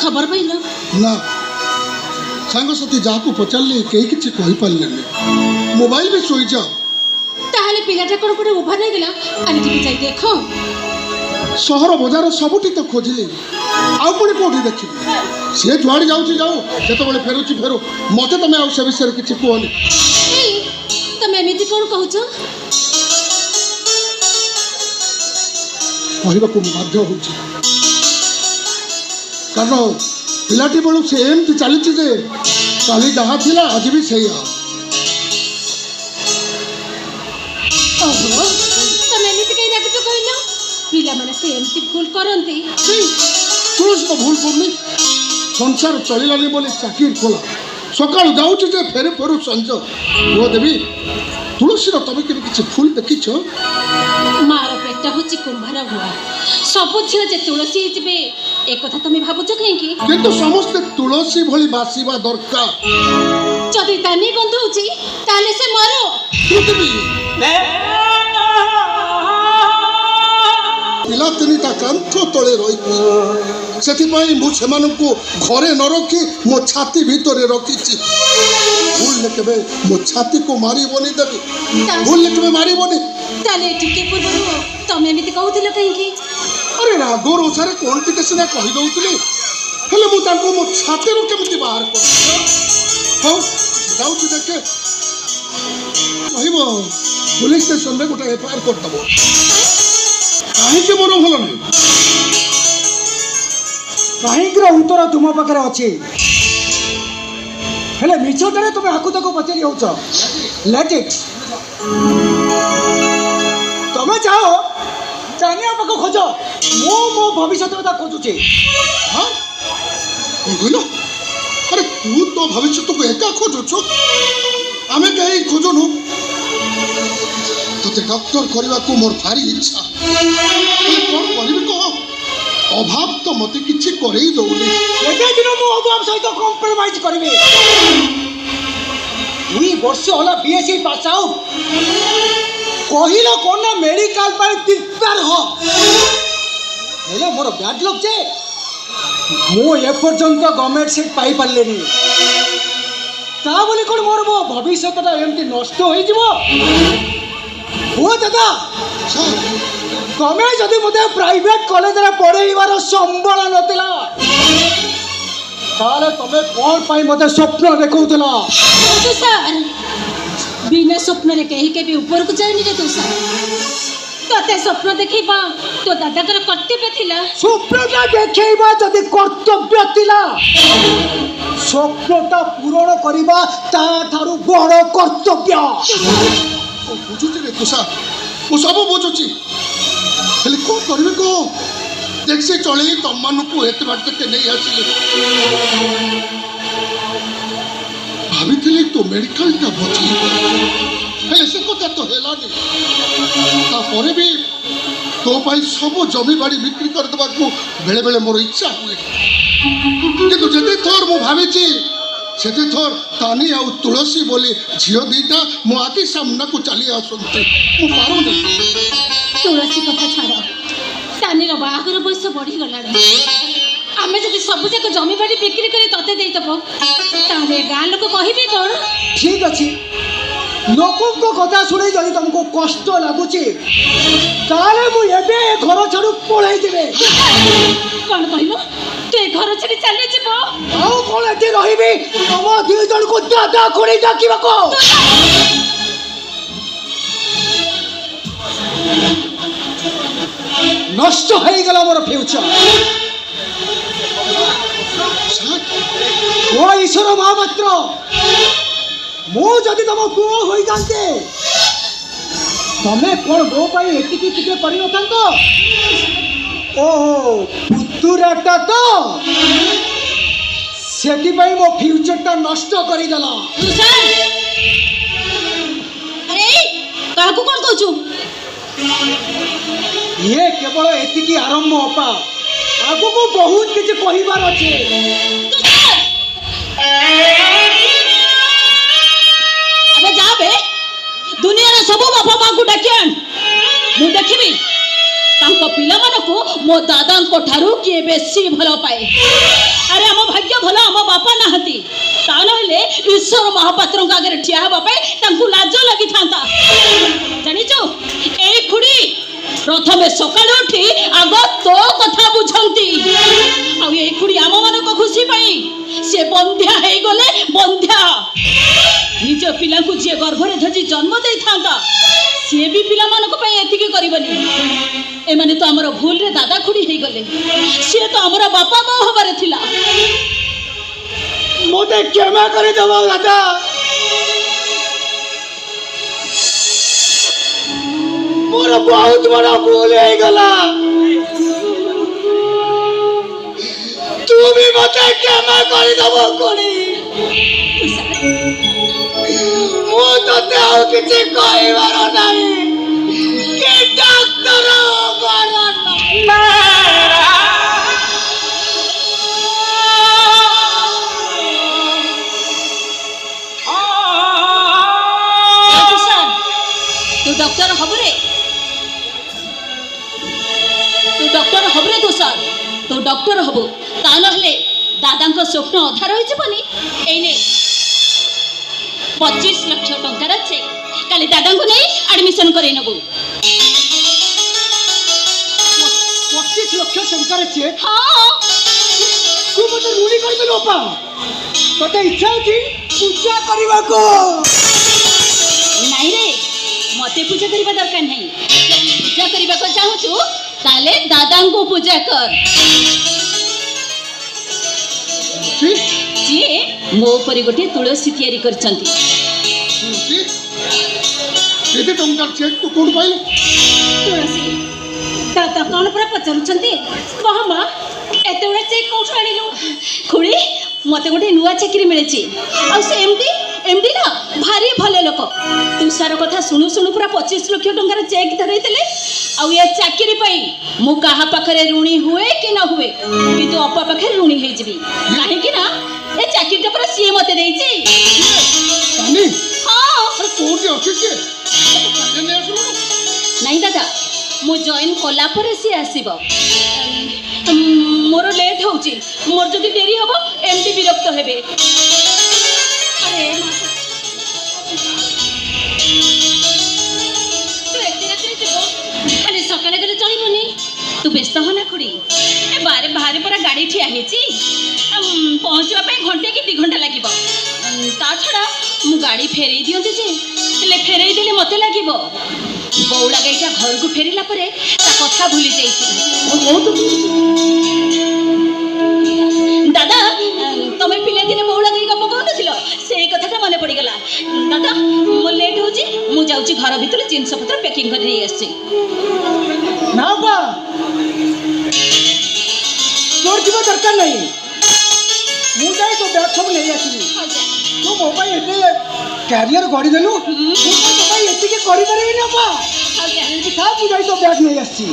खबर पाइल ना सांगसाथी जाकू पचारे कई किसी कही पारे मोबाइल भी स्विच ऑफ ताहले पिलाटा कोन कोडे उभा नै गेला अनि टिके जाई देखो सहर बजार सबुठी तो खोजिली आउ पुणी कौटी देखी सी जुआड़ जाऊँ जाऊ जिते फेरुची फेरु मत तुम आउ से विषय किसी कहनी तमे एमिति कोन कहूछ कहवा को बाध्य हो कारण पिलाटी बेलू से एमती चली काली जहाँ थी आज भी से ओहो तमे एमिति कहि राखिछ कहलो पिला माने से एमती भूल करंती तुलसी तो भूल करनी संसार चलानी बोली चाकरी खोला सका जाऊँ फेरे फेरु संज वो देवी तुलसी तुम के किसी भूल देखीच मार पेटा हूँ कुंभार हुआ सब झील जे तुलसी हे एक कथा तुम भावुच कहीं किंतु समस्ते तुलसी भली बासिबा दरकार जदि तानी गंध होची ताले से मरो पिला तीनटा कांथ तले रही से घरे न रखी मो छाती भितर रखी भूल के मो छाती को मारबनी देवी भूल के मारबनी ताले टिके पूर्व तमे एमिति कहउथिल कहीं अरे राग रोषारे कौन टिके सिना कही दउतली हेले मु तांको मो छाती रो केमिति बाहर कर हो जाउची देखे कहबो पुलिस स्टेशन रे गोटे एफआईआर कर दबो कहीं मोर भल नहीं कहीं उत्तर तुम पाखे अच्छे हेले मिछटारे तुम आकु ताको पचारि हो लेट इट तुम जाओ जानिया पाख खोज मो भविष्य कथा खोजुचे हाँ कहल अरे तू तो भविष्य को एका खोजुच आम कहीं खोजुनु ते डॉक्टर करने को मोर भारी इच्छा कौन करी कह अभाव तो मत किसी कर दौनी दिन मु अभाव सहित कम्प्रोमाइज करी 2 वर्ष होला बीएससी पास आउट कहल कौन ना मेडिकल प्रिपेयर हो हेले मोर बैड लक जे मु एपर्यंत गवर्नमेंट सीट पाई पारे ता बोली कौन मोर मो भविष्यटा एमती नष्ट हो ओ दादा तुम्हें जदि मत प्राइवेट कॉलेज में पढ़ेबार संबल नाला तुम्हें कौन पाई मत स्वप्न देखौला तुषार बिना स्वप्न कहीं के भी ऊपर को जाए रे तुषार तते स्वप्न देखा तो दादा कर्तव्य थिला स्वप्नटा देखा जदि कर्तव्य थिला स्वप्नटा पूरण करबा ता थारु बड़ कर्तव्य बुझुची रे तुषार मु सब बुझुची हेले कौन करिवे कह देख से चले तुम मानू एत बाट तक नहीं आसिले भाभी तो मेडिकल का बची हेले से कथा तो हेलानी तापर भी तो पाई सब जमी बाड़ी बिक्री कर देबा को बेले बेले मोर इच्छा हुए किंतु जते थोर मु भाभी से थोर तानी आउ तुलसी बोली झील दीटा मो आखि सामना को चली आसते पारुनी तुलसी कथा छाड़ तानी बाहागर बयस बढ़ी गला आम जब सब जाक जमी बाड़ी बिक्री कर तते देदब ताले गाँ लोक कहे कौन ठीक अच्छे लोकों को कथा शुणी जब तुमको कष्ट लगुच मुझे घर छाड़ू पलि कौन कहल तू घर छाड़ी चली जीव कौन ये रही तुम 2 जन को दादा खोड़ी डाक नष्ट हो गला मोर फ्यूचर ओ ईश्वर महापात्र मुझे तुम पुओ हो जाते तुम्हें कौन गो पाई एतिकी टिके पड़ी न था ओहो पुतुराटा तो सेठी पाई मो फ्यूचरटा नष्ट करी देला अरे काकू कौन कहू ये केवल एतिकी आरंभ अपा आगु को बहुत किसी कहिबार अछि अबे जा बे दुनिया रे सब बापा मां को डाकियान मु देखिबी ତାଙ୍କ ପିଲାମାନଙ୍କୁ ମୋ ଦାଦାଙ୍କ ଠାରୁ କିଏ ବେଶୀ ଭଲ ପାଏ। ଆରେ ଆମ ଭାଗ୍ୟ ଭଲ ଆମ ବାପା ନାହାନ୍ତି, ତା ନହେଲେ ଈଶ୍ୱର ମହାପାତ୍ରଙ୍କ ଆଗରେ ଠିଆ ହେବା ପାଇଁ ତାଙ୍କୁ ଲାଜ ଲାଗିଥାନ୍ତା। ଜାଣିଛୁ ଏଇ ଖୁଡ଼ି ପ୍ରଥମେ ସକାଳୁ ଉଠି ଆଗ ତୋ କଥା ବୁଝନ୍ତି, ଆଉ ଏଇ ଖୁଡ଼ି ଆମମାନଙ୍କ ଖୁସି ପାଇଁ ସେ ବନ୍ଧ୍ୟା ହେଇଗଲେ ବନ୍ଧ୍ୟା। ନିଜ ପିଲାଙ୍କୁ ଯିଏ ଗର୍ଭରେ ଧରି ଜନ୍ମ ଦେଇଥାନ୍ତା ସିଏ ବି ପିଲାମାନଙ୍କ ପାଇଁ ଏତିକି କରିବନି। ଏମାନେ ତ ଆମର ଭୁଲରେ ଦାଦା ଖୁଡ଼ି ହେଇଗଲେ, ସିଏ ତ ଆମର ବାପା ମା ହବାର ଥିଲା। ମୋତେ କ୍ଷମା କରିଦେବ ଦାଦା। ମୋର ବହୁତ ବଡ଼ ଭୁଲ ହେଇଗଲା। তুমি মতে ক্ষমা କରିଦେବ ଖୁଡ଼ି। ମୁଁ ତତେ ଆଉ କିଛି କହିବାର ନାହିଁ। କି ଡାକ୍ତର ହବାର ତୁ ଡକ୍ଟର ହବରେ, ତୁ ଡକ୍ଟର ହବରେ ତୁଷାର, ତୁ ଡକ୍ଟର ହବୁ, ତା ନହେଲେ ଦାଦାଙ୍କ ସ୍ୱପ୍ନ ଅଧା ରହିଯିବନି। ଏଇନେ 25 ଲକ୍ଷ ଟଙ୍କାର ଚେକ୍, କାଲି ଦାଦାଙ୍କୁ ନେଇ ଆଡମିସନ କରେଇ ନେବୁ। 25 ଲକ୍ଷ ଟଙ୍କାର ଚେକ୍? ହଁ, ତୁ ମୋତେ ଋଣୀ କରିଦେଲୁ ବାପା। ତତେ ଇଚ୍ଛା ଅଛି ପୂଜା କରିବାକୁ? ନାଇଁ ରେ, ମତେ ପୂଜା କରିବା ଦରକାର ନାହିଁ। ଯଦି ପୂଜା କରିବାକୁ ଚାହୁଁଛୁ ତାହେଲେ ଦାଦାଙ୍କୁ ପୂଜା କର, ଯିଏ ମୋ ଉପରେ ଗୋଟିଏ ତୁଳସୀ ତିଆରି କରିଛନ୍ତି। କେତେ ଟଙ୍କାର ଚେକ୍ ତୁ କୋଉଠୁ ପାଇଲୁ? ତୁଳସୀ ଦାଦା କ'ଣ ପୁରା ପଚାରୁଛନ୍ତି? କହ ମା, ଏତେ ଗୁଡ଼ା ଚେକ୍ କୋଉଠୁ ଆଣିଲୁ? ଖୁଡ଼ି ମତେ ଗୋଟେ ନୂଆ ଚାକିରି ମିଳିଛି, ଆଉ ସେ ଏମଡି ନା ଭାରି ଭଲ ଲୋକ। ତୁଷାର କଥା ଶୁଣୁ ଶୁଣୁ ପୁରା 25 ଲକ୍ଷ ଟଙ୍କାର ଚେକ୍ ଧରେଇଥିଲେ। ଆଉ ଏ ଚାକିରି ପାଇଁ ମୁଁ କାହା ପାଖରେ ଋଣୀ ହୁଏ କି ନ ହୁଏ, କିନ୍ତୁ ଅପା ପାଖରେ ଋଣୀ ହେଇଯିବି। କାହିଁକି ନା ଏ ଚାକିରିଟା ପୁରା ସିଏ ମତେ ଦେଇଛି। ହଁ, କୋଉଠି ଅଛି ସିଏ? ନାଇଁ ଦାଦା, ମୁଁ ଜଏନ୍ କଲା ପରେ ସିଏ ଆସିବ। ମୋର ଲେଟ୍ ହେଉଛି, ମୋର ଯଦି ଡେରି ହେବ ଏମିତି ବିରକ୍ତ ହେବେ। ଆରେ ତୁ ଏତେ ରାତିରେ ଯିବ, ଖାଲି ସକାଳେ ଗଲେ ଚଳିବନି। ତୁ ବ୍ୟସ୍ତ ହନା ଖୁଡ଼ି, ଏ ବାହାରେ ପରା ଗାଡ଼ି ଠିଆ ହେଇଛି, ପହଞ୍ଚିବା ପାଇଁ ଘଣ୍ଟେ କି 2 ଘଣ୍ଟା ଲାଗିବ। ତା ଛଡ଼ା ମୁଁ ଗାଡ଼ି ଫେରେଇ ଦିଅନ୍ତି ଯେ, ହେଲେ ଫେରେଇ ଦେଲେ ମୋତେ ଲାଗିବ ବଉଳା ଗାଈଟା ଘରକୁ ଫେରିଲା ପରେ ତା କଥା ଭୁଲି ଯାଇଛି। ଦାଦା, ତମେ ପିଲାଦିନେ ବଉଳା ଗାଈ ଗପ କହୁନଥିଲ, ସେଇ କଥାଟା ମନେ ପଡ଼ିଗଲା। ଦାଦା ମୋ ଲେଟ୍ ହେଉଛି, ମୁଁ ଯାଉଛି ଘର ଭିତରୁ ଜିନିଷପତ୍ର ପ୍ୟାକିଂ କରି ନେଇ ଆସିଛି। ନା ବା, ତୋର ଯିବା ଦରକାର ନାହିଁ। ମୁଁ ଯାଇ ତୋ ବ୍ୟାଗ୍ ସବୁ ନେଇ ଆସିବି। ତୁ ମୋ ପାଇଁ ଏତେ କ୍ୟାରିୟର ଗଢ଼ିଦେଲୁ, ମୁଁ ତୋ ପାଇଁ ଏତିକି କରିପାରିବିନି ବାପା। ମୁଁ ଯାଇ ତୋ ବ୍ୟାଗ୍ ନେଇ ଆସିଛି।